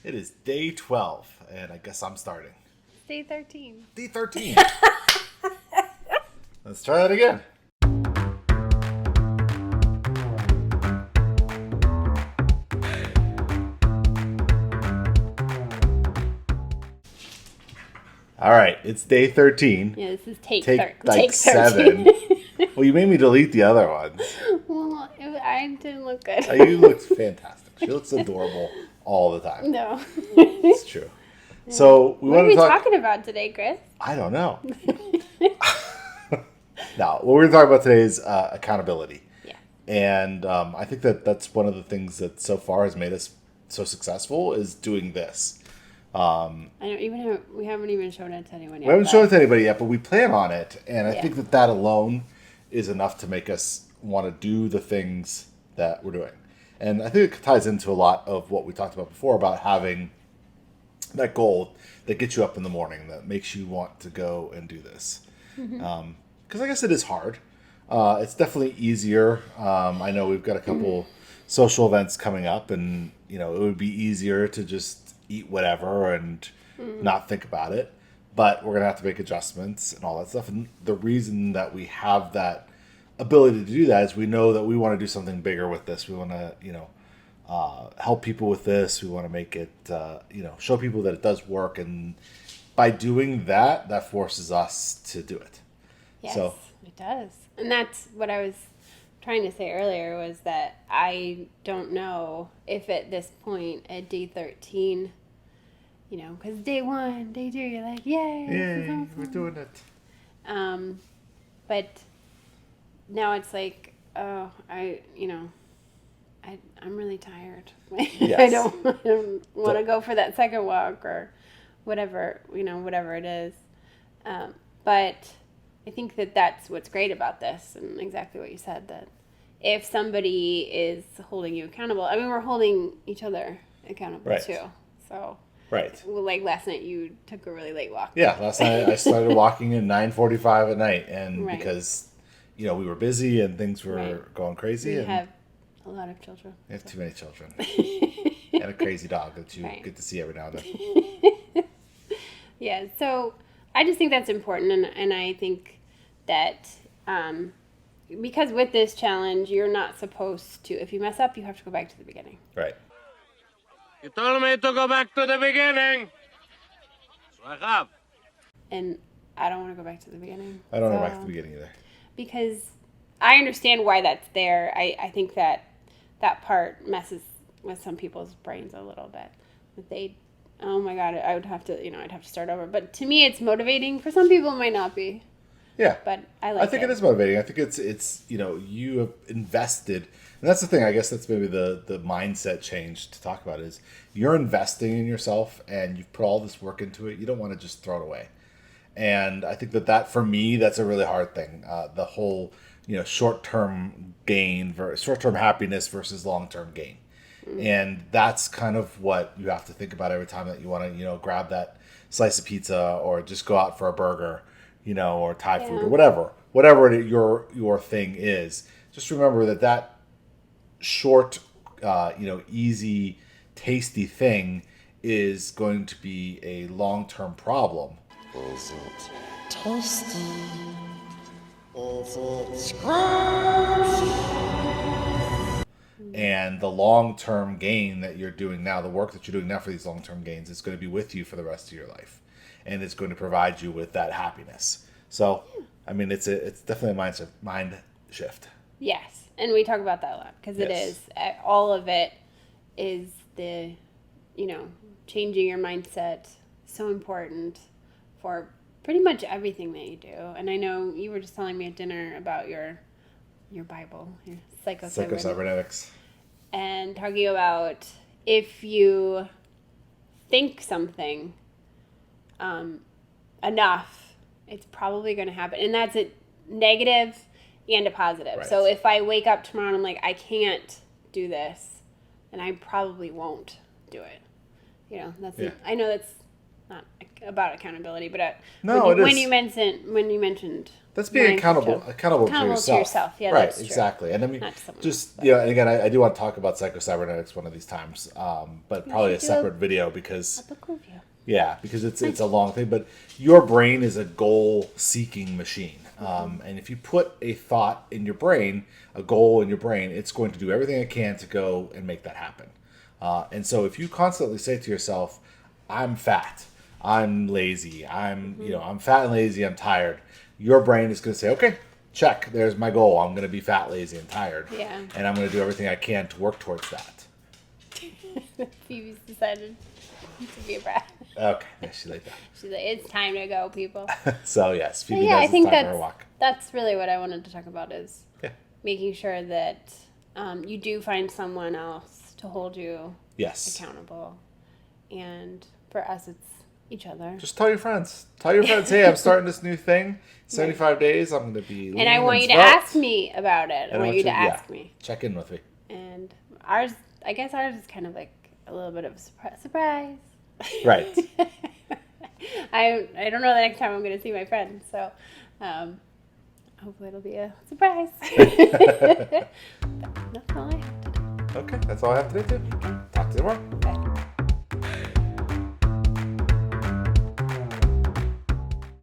It is day 12, and I guess I'm starting. Day 13. Day 13. Let's try that again. All right, it's day 13. Yeah, this is take 7. 13. Well, you made me delete the other ones. Well, I didn't look good. You looked fantastic. She looks adorable all the time. No. It's true. So what are we talking about today, Chris? I don't know. Now, what we're going to talk about today is accountability. Yeah. And I think that's one of the things that so far has made us so successful is doing this. I don't even we haven't even shown it to anyone yet. We haven't shown it to anybody yet, but we plan on it. And I Yeah. think that alone is enough to make us want to do the things that we're doing. And I think it ties into a lot of what we talked about before about having that goal that gets you up in the morning, that makes you want to go and do this. Because I guess it is hard. It's definitely easier. I know we've got a couple social events coming up, and it would be easier to just eat whatever and not think about it. But we're gonna have to make adjustments and all that stuff. And the reason that we have that ability to do that is we know that we want to do something bigger with this. We want to, help people with this. We want to make it, show people that it does work. And by doing that, that forces us to do it. Yes, So, it does. And that's what I was trying to say earlier was that I don't know if at this point at day 13, because day 1, day 2, you're like, yay, this is awesome. we're doing it. But now it's like, I'm really tired. Yes. I don't want to go for that second walk or whatever it is. But I think that that's what's great about this, and exactly what you said, that if somebody is holding you accountable, I mean, we're holding each other accountable Right. too. So, Right. well, like last night, you took a really late walk. Yeah, last night I started walking at 9:45 at night, and Right. because we were busy and things were Right. going crazy. You And have a lot of children. I have too many children and a crazy dog that you Right. get to see every now and then. Yeah, so I just think that's important, and I think that because with this challenge, you're not supposed to, if you mess up, you have to go back to the beginning. Right. You told me to go back to the beginning. So I have. And I don't want to go back to the beginning. I don't know back to the beginning either. Because I understand why that's there. I think that part messes with some people's brains a little bit. That they, oh my God, I would have to, I'd have to start over. But to me, it's motivating. For some people, it might not be. Yeah. But I like it. I think it is motivating. I think it's you have invested, and that's the thing. I guess that's maybe the mindset change to talk about is you're investing in yourself, and you've put all this work into it. You don't want to just throw it away. And I think that for me, that's a really hard thing. The whole short-term gain short-term happiness versus long-term gain. And that's kind of what you have to think about every time that you want to grab that slice of pizza or just go out for a burger, or Thai food or whatever your thing is. Just remember that short, easy, tasty thing is going to be a long-term problem. Is it tasty? Is it scrumptious? And the long-term gain that you're doing now, the work that you're doing now for these long-term gains, is going to be with you for the rest of your life. And it's going to provide you with that happiness. So, I mean, it's definitely a mind shift. Yes, and we talk about that a lot because it Yes. is. All of it is the, changing your mindset, so important for pretty much everything that you do. And I know you were just telling me at dinner about your Bible, your Psychocybernetics. and talking about if you think something enough, it's probably going to happen. And that's a negative and a positive. Right. So if I wake up tomorrow and I'm like, I can't do this, then I probably won't do it. I know that's not about accountability, but No, it is. when you mentioned That's being accountable to Accountable to yourself. yourself. Yeah, right, that's true. exactly. And I mean, Not to someone just and again, I do want to talk about psycho-cybernetics one of these times, but probably a should do separate video because A book review. yeah, because it's a long thing. But your brain is a goal-seeking machine, and if you put a thought in your brain, a goal in your brain, it's going to do everything it can to go and make that happen. And so, if you constantly say to yourself, "I'm fat," "I'm lazy," I'm fat and lazy," "I'm tired," your brain is going to say, "Okay, check. There's my goal. I'm going to be fat, lazy, and tired, Yeah. and I'm going to do everything I can to work towards that." Phoebe's decided to be a brat. Okay, yeah, she like that. She's like, it's time to go, people. So yes, Phoebe Yeah, knows I think it's time for her walk. that's really what I wanted to talk about is Yeah. making sure that you do find someone else to hold you Yes. accountable. And for us, it's each other. Just tell your friends. Tell your friends, hey, I'm starting this new thing. 75 days, I'm going to be And I lean want you to svelte. ask me about it. I want you to ask me. Check in with me. And I guess ours is kind of like a little bit of a surprise. Right. I don't know the next time I'm going to see my friends, so hopefully it'll be a surprise. But that's all I have to do. Okay, that's all I have today, too. Talk to you tomorrow. Bye.